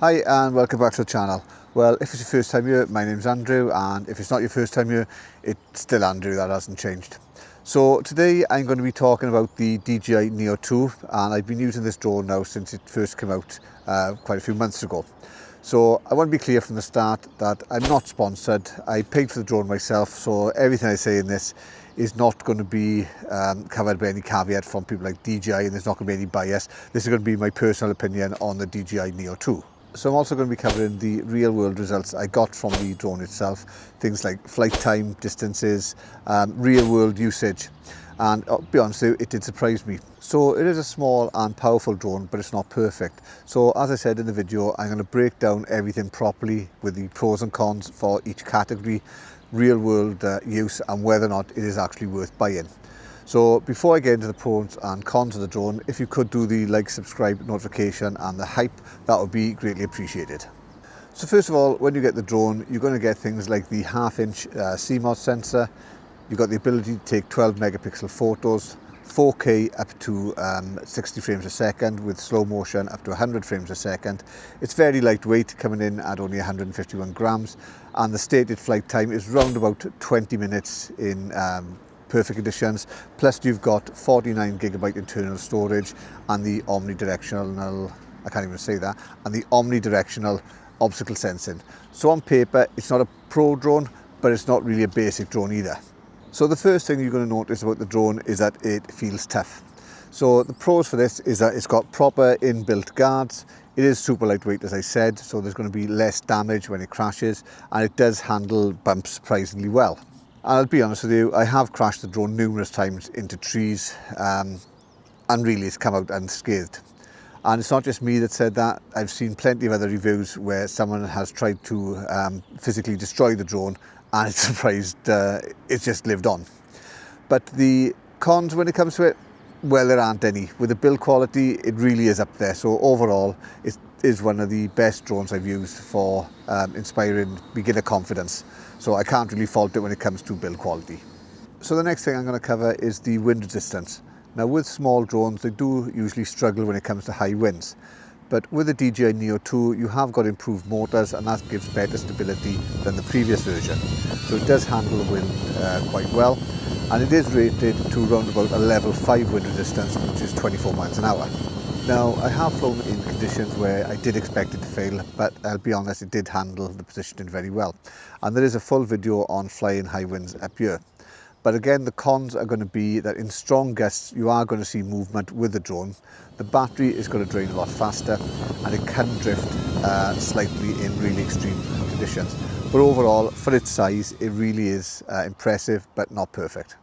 Hi and welcome back to the channel. Well, if it's your first time here, my name's Andrew, and if it's not your first time here, it's still Andrew, that hasn't changed. So today I'm going to be talking about the DJI Neo 2, and I've been using this drone now since it first came out quite a few months ago. So I want to be clear from the start that I'm not sponsored. I paid for the drone myself, so everything I say in this is not going to be covered by any caveat from people like DJI, and there's not going to be any bias. This is going to be my personal opinion on the DJI Neo 2. So I'm also going to be covering the real world results I got from the drone itself, things like flight time, distances, real world usage. And I'll be honest with you, it did surprise me. So it is a small and powerful drone, but it's not perfect. So as I said in the video, I'm going to break down everything properly with the pros and cons for each category, real world use, and whether or not it is actually worth buying. So before I get into the pros and cons of the drone, if you could do the like, subscribe, notification and the hype, that would be greatly appreciated. So first of all, when you get the drone, you're going to get things like the half-inch CMOS sensor. You've got the ability to take 12 megapixel photos, 4K up to 60 frames a second with slow motion up to 100 frames a second. It's very lightweight, coming in at only 151 grams, and the stated flight time is round about 20 minutes in perfect conditions. Plus you've got 49 gigabyte internal storage and the omnidirectional, I can't even say that, and the omnidirectional obstacle sensing. So on paper, it's not a pro drone, but it's not really a basic drone either. So the first thing you're going to notice about the drone is that it feels tough. So the pros for this is that it's got proper inbuilt guards. It is super lightweight, as I said, so there's going to be less damage when it crashes, and it does handle bumps surprisingly well. And I'll be honest with you, I have crashed the drone numerous times into trees, and really it's come out unscathed. And it's not just me that said that. I've seen plenty of other reviews where someone has tried to physically destroy the drone, and it's surprised it's just lived on. But the cons when it comes to it, well, there aren't any. With the build quality, it really is up there. So overall, it is one of the best drones I've used for inspiring beginner confidence. So I can't really fault it when it comes to build quality. So the next thing I'm going to cover is the wind resistance. Now with small drones, they do usually struggle when it comes to high winds. But with the DJI Neo 2, you have got improved motors, and that gives better stability than the previous version. So it does handle the wind quite well. And it is rated to around about a level 5 wind resistance, which is 24 miles an hour. Now, I have flown in conditions where I did expect it to fail, but I'll be honest, it did handle the positioning very well. And there is a full video on flying high winds up here. But again, the cons are going to be that in strong gusts, you are going to see movement with the drone. The battery is going to drain a lot faster, and it can drift slightly in really extreme conditions. But overall, for its size, it really is impressive, but not perfect.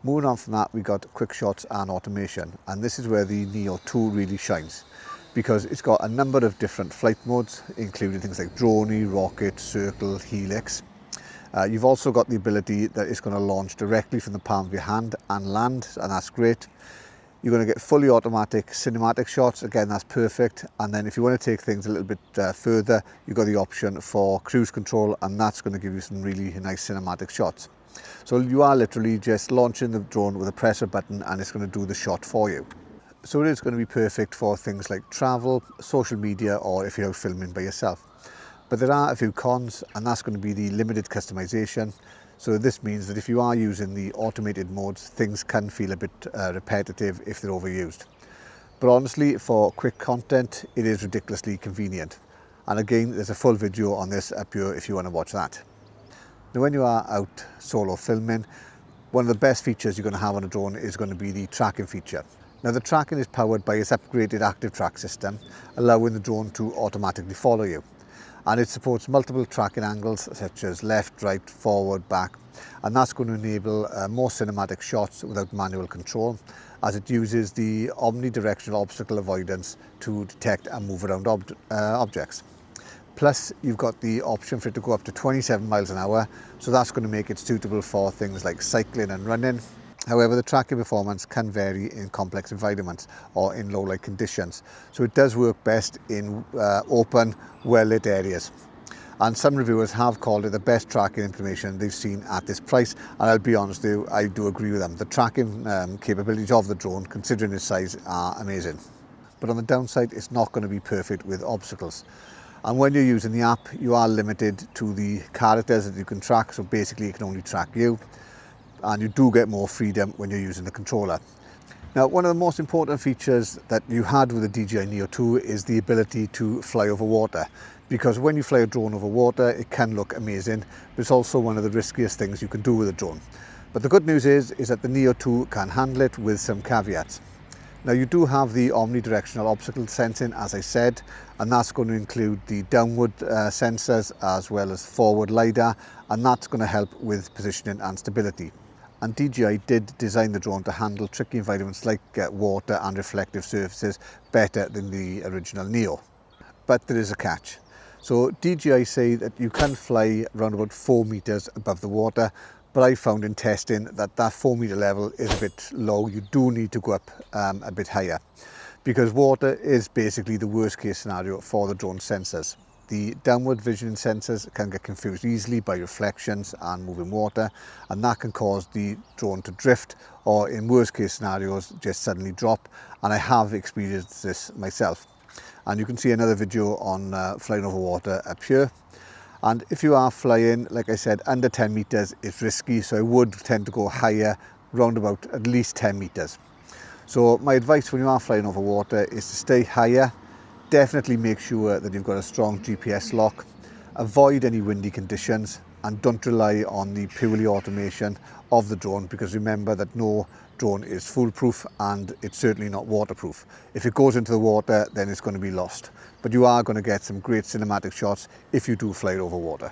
Moving on from that, we got quick shots and automation, and this is where the Neo 2 really shines, because it's got a number of different flight modes, including things like droney, rocket, circle, helix. You've also got the ability that it's going to launch directly from the palm of your hand and land, and that's great. You're going to get fully automatic cinematic shots, again that's perfect. And then if you want to take things a little bit further, you've got the option for cruise control, and that's going to give you some really nice cinematic shots. So you are literally just launching the drone with a press a button, and it's going to do the shot for you. So it is going to be perfect for things like travel, social media, or if you're out filming by yourself. But there are a few cons, and that's going to be the limited customization. So this means that if you are using the automated modes, things can feel a bit repetitive if they're overused. But honestly, for quick content, it is ridiculously convenient. And again, there's a full video on this up here if you want to watch that. Now, when you are out solo filming, one of the best features you're going to have on a drone is going to be the tracking feature. Now, the tracking is powered by its upgraded active track system, allowing the drone to automatically follow you. And it supports multiple tracking angles such as left, right, forward, back, and that's going to enable more cinematic shots without manual control, as it uses the omnidirectional obstacle avoidance to detect and move around objects. Plus, you've got the option for it to go up to 27 miles an hour, so that's going to make it suitable for things like cycling and running. However, the tracking performance can vary in complex environments or in low light conditions, so it does work best in open, well-lit areas. And some reviewers have called it the best tracking implementation they've seen at this price, and I'll be honest with you, I do agree with them. The tracking capabilities of the drone, considering its size, are amazing. But on the downside, it's not going to be perfect with obstacles. And when you're using the app, you are limited to the characters that you can track, so basically it can only track you, and you do get more freedom when you're using the controller. Now, one of the most important features that you had with the DJI Neo 2 is the ability to fly over water, because when you fly a drone over water, it can look amazing, but it's also one of the riskiest things you can do with a drone. But the good news is that the Neo 2 can handle it with some caveats. Now, you do have the omnidirectional obstacle sensing, as I said, and that's going to include the downward sensors as well as forward LiDAR, and that's going to help with positioning and stability. And DJI did design the drone to handle tricky environments like water and reflective surfaces better than the original Neo. But there is a catch. So DJI say that you can fly around about 4 meters above the water, but I found in testing that 4 meter level is a bit low. You do need to go up a bit higher, because water is basically the worst case scenario for the drone sensors. The downward vision sensors can get confused easily by reflections and moving water, and that can cause the drone to drift, or in worst case scenarios just suddenly drop, and I have experienced this myself. And you can see another video on flying over water up here. And if you are flying, like I said, under 10 meters, it's risky, so I would tend to go higher, round about at least 10 meters. So my advice when you are flying over water is to stay higher. Definitely make sure that you've got a strong GPS lock, avoid any windy conditions, and don't rely on the purely automation of the drone, because remember that no drone is foolproof, and it's certainly not waterproof. If it goes into the water, then it's going to be lost. But you are going to get some great cinematic shots if you do fly it over water.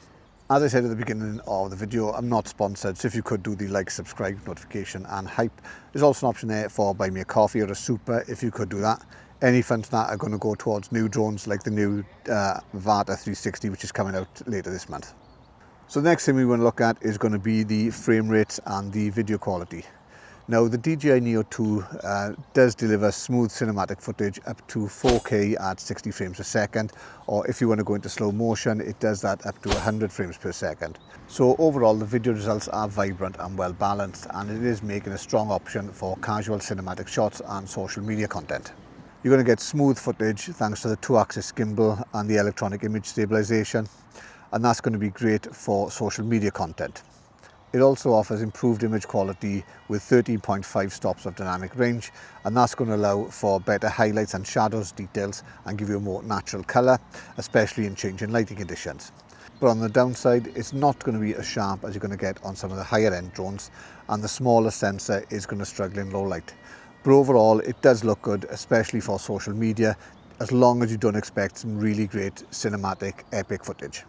As I said at the beginning of the video, I'm not sponsored, so if you could do the like, subscribe, notification and hype. There's also an option there for buy me a coffee or a super if you could do that. Any funds that are going to go towards new drones like the new Avata 360, which is coming out later this month. So the next thing we want to look at is going to be the frame rates and the video quality. Now, the DJI Neo 2 does deliver smooth cinematic footage up to 4K at 60 frames per second, or if you want to go into slow motion, it does that up to 100 frames per second. So overall, the video results are vibrant and well balanced, and it is making a strong option for casual cinematic shots and social media content. You're going to get smooth footage thanks to the 2-axis gimbal and the electronic image stabilization, and that's going to be great for social media content. It also offers improved image quality with 13.5 stops of dynamic range, and that's going to allow for better highlights and shadows details and give you a more natural colour, especially in changing lighting conditions. But on the downside, it's not going to be as sharp as you're going to get on some of the higher end drones, and the smaller sensor is going to struggle in low light. But overall, it does look good, especially for social media, as long as you don't expect some really great cinematic epic footage.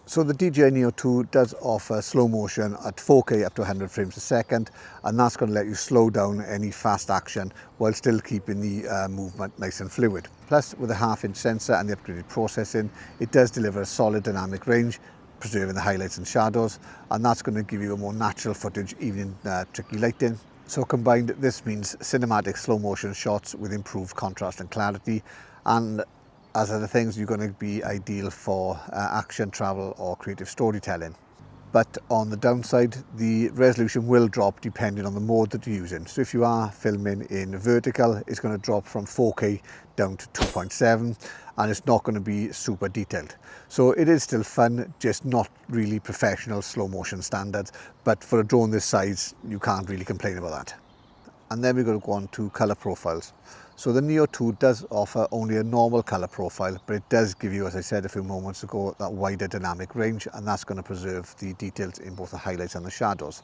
So the DJI Neo 2 does offer slow motion at 4K up to 100 frames per second, and that's going to let you slow down any fast action while still keeping the movement nice and fluid. Plus, with a 1/2-inch sensor and the upgraded processing, it does deliver a solid dynamic range, preserving the highlights and shadows, and that's going to give you a more natural footage even in tricky lighting. So combined, this means cinematic slow motion shots with improved contrast and clarity, and as other things, you're going to be ideal for action, travel or creative storytelling. But on the downside, the resolution will drop depending on the mode that you're using. So if you are filming in vertical, it's going to drop from 4K down to 2.7, and it's not going to be super detailed. So it is still fun, just not really professional slow motion standards. But for a drone this size, you can't really complain about that. And then we're going to go on to color profiles. So the Neo 2 does offer only a normal color profile, but it does give you, as I said a few moments ago, that wider dynamic range, and that's going to preserve the details in both the highlights and the shadows.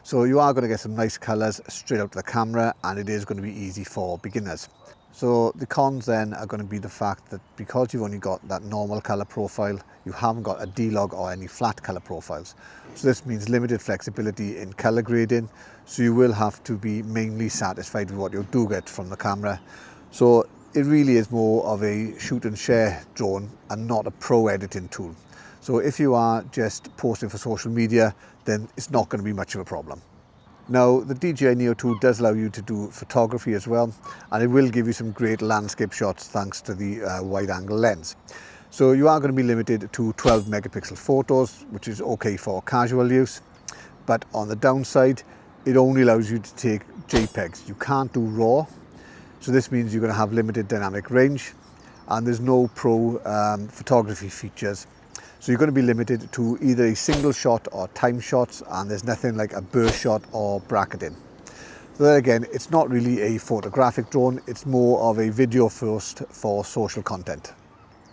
So you are going to get some nice colors straight out of the camera, and it is going to be easy for beginners. So the cons then are going to be the fact that because you've only got that normal color profile, you haven't got a D-Log or any flat color profiles. So this means limited flexibility in color grading. So you will have to be mainly satisfied with what you do get from the camera. So it really is more of a shoot and share drone and not a pro editing tool. So if you are just posting for social media, then it's not going to be much of a problem. Now, the DJI Neo 2 does allow you to do photography as well, and it will give you some great landscape shots thanks to the wide angle lens. So you are going to be limited to 12 megapixel photos, which is okay for casual use. But on the downside, it only allows you to take JPEGs. You can't do RAW. So this means you're going to have limited dynamic range, and there's no pro photography features. So you're going to be limited to either a single shot or time shots, and there's nothing like a burst shot or bracketing. So then again, it's not really a photographic drone, it's more of a video first for social content.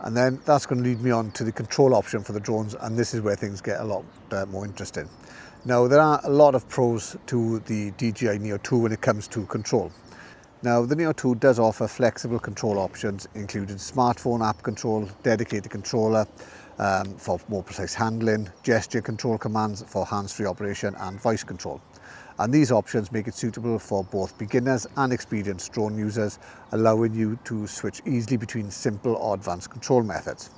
And then that's going to lead me on to the control option for the drones, and this is where things get a lot more interesting. Now, there are a lot of pros to the DJI Neo 2 when it comes to control. Now, the Neo 2 does offer flexible control options, including smartphone app control, dedicated controller for more precise handling, gesture control commands for hands-free operation, and voice control. And these options make it suitable for both beginners and experienced drone users, allowing you to switch easily between simple or advanced control methods.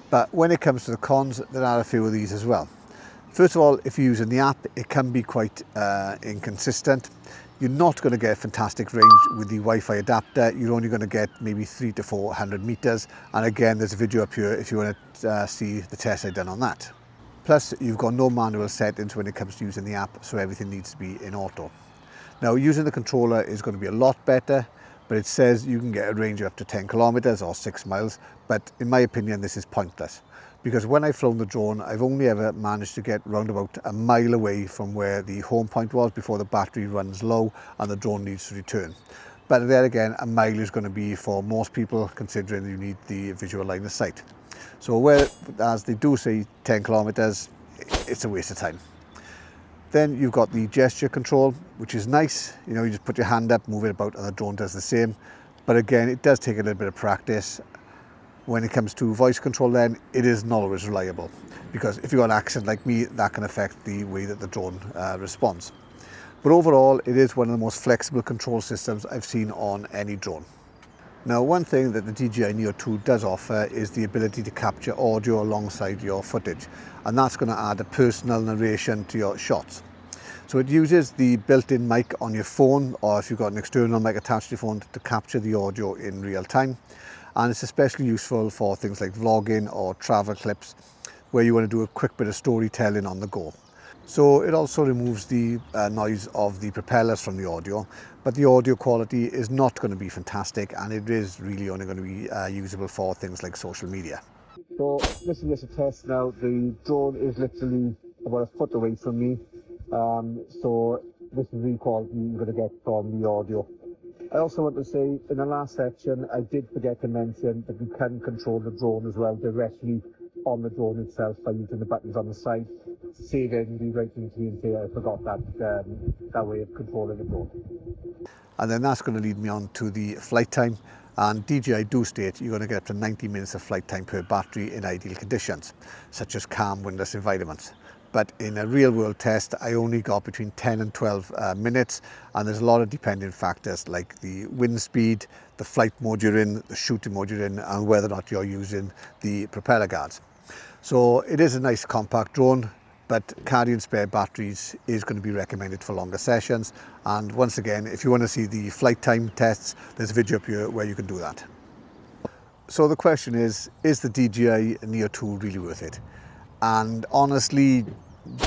But when it comes to the cons, there are a few of these as well. First of all, if you're using the app, it can be quite inconsistent. You're not going to get fantastic range with the Wi-Fi adapter. You're only going to get maybe 300 to 400 meters. And again, there's a video up here if you want to see the test I've done on that. Plus, you've got no manual settings when it comes to using the app, so everything needs to be in auto. Now, using the controller is going to be a lot better, but it says you can get a range of up to 10 kilometers or 6 miles. But in my opinion, this is pointless, because when I've flown the drone, I've only ever managed to get round about a mile away from where the home point was before the battery runs low and the drone needs to return. But there again, a mile is going to be for most people, considering you need the visual line of sight. So whereas they do say 10 kilometers, it's a waste of time. Then you've got the gesture control, which is nice. You know, you just put your hand up, move it about, and the drone does the same. But again, it does take a little bit of practice. When it comes to voice control, then it is not always reliable, because if you've got an accent like me, that can affect the way that the drone responds. But overall, it is one of the most flexible control systems I've seen on any drone. Now, one thing that the DJI Neo 2 does offer is the ability to capture audio alongside your footage, and that's going to add a personal narration to your shots. So it uses the built-in mic on your phone, or if you've got an external mic attached to your phone, to capture the audio in real time. And it's especially useful for things like vlogging or travel clips, where you want to do a quick bit of storytelling on the go. So it also removes the noise of the propellers from the audio, but the audio quality is not going to be fantastic, and it is really only going to be usable for things like social media. So this is just a test now. The drone is literally about a foot away from me, so this is the quality you're going to get from the audio. I also want to say, in the last section, I did forget to mention that you can control the drone as well directly on the drone itself by using the buttons on the side, saving the writing screen here. I forgot that way of controlling the drone. And then that's going to lead me on to the flight time. And DJI do state you're going to get up to 90 minutes of flight time per battery in ideal conditions, such as calm, windless environments. But in a real world test, I only got between 10 and 12 minutes, and there's a lot of dependent factors like the wind speed, the flight mode you're in, the shooting mode you're in, and whether or not you're using the propeller guards. So it is a nice compact drone, but carrying spare batteries is going to be recommended for longer sessions. And once again, if you want to see the flight time tests, there's a video up here where you can do that. So the question is the DJI Neo 2 really worth it? And honestly,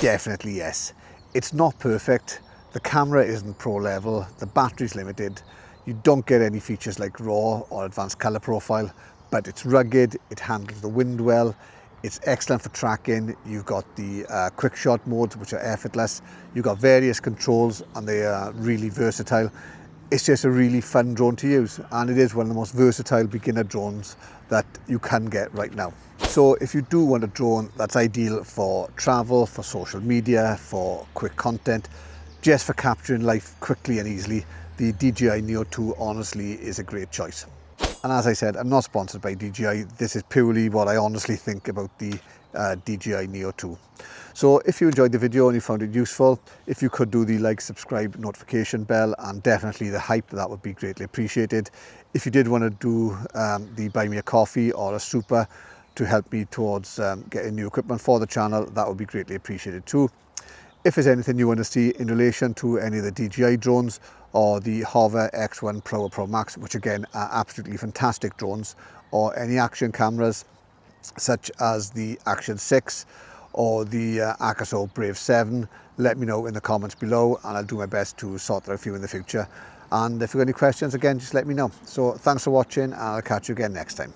definitely yes. It's not perfect. The camera isn't pro level. The battery's limited. You don't get any features like RAW or advanced color profile, but it's rugged. It handles the wind well. It's excellent for tracking. You've got the quick shot modes, which are effortless. You've got various controls, and they are really versatile. It's just a really fun drone to use, and it is one of the most versatile beginner drones that you can get right now. So if you do want a drone that's ideal for travel, for social media, for quick content, just for capturing life quickly and easily, the DJI Neo 2 honestly is a great choice. And as I said, I'm not sponsored by DJI. This is purely what I honestly think about the DJI Neo 2. So if you enjoyed the video and you found it useful, if you could do the like, subscribe, notification bell, and definitely the hype, that would be greatly appreciated. If you did want to do the buy me a coffee or a super to help me towards getting new equipment for the channel, that would be greatly appreciated too. If there's anything you want to see in relation to any of the DJI drones or the Hover X1 Pro or Pro Max, which again are absolutely fantastic drones, or any action cameras such as the Action 6 or the Akaso Brave 7, let me know in the comments below, and I'll do my best to sort that out for you in the future. And if you've got any questions, again, just let me know. So thanks for watching, and I'll catch you again next time.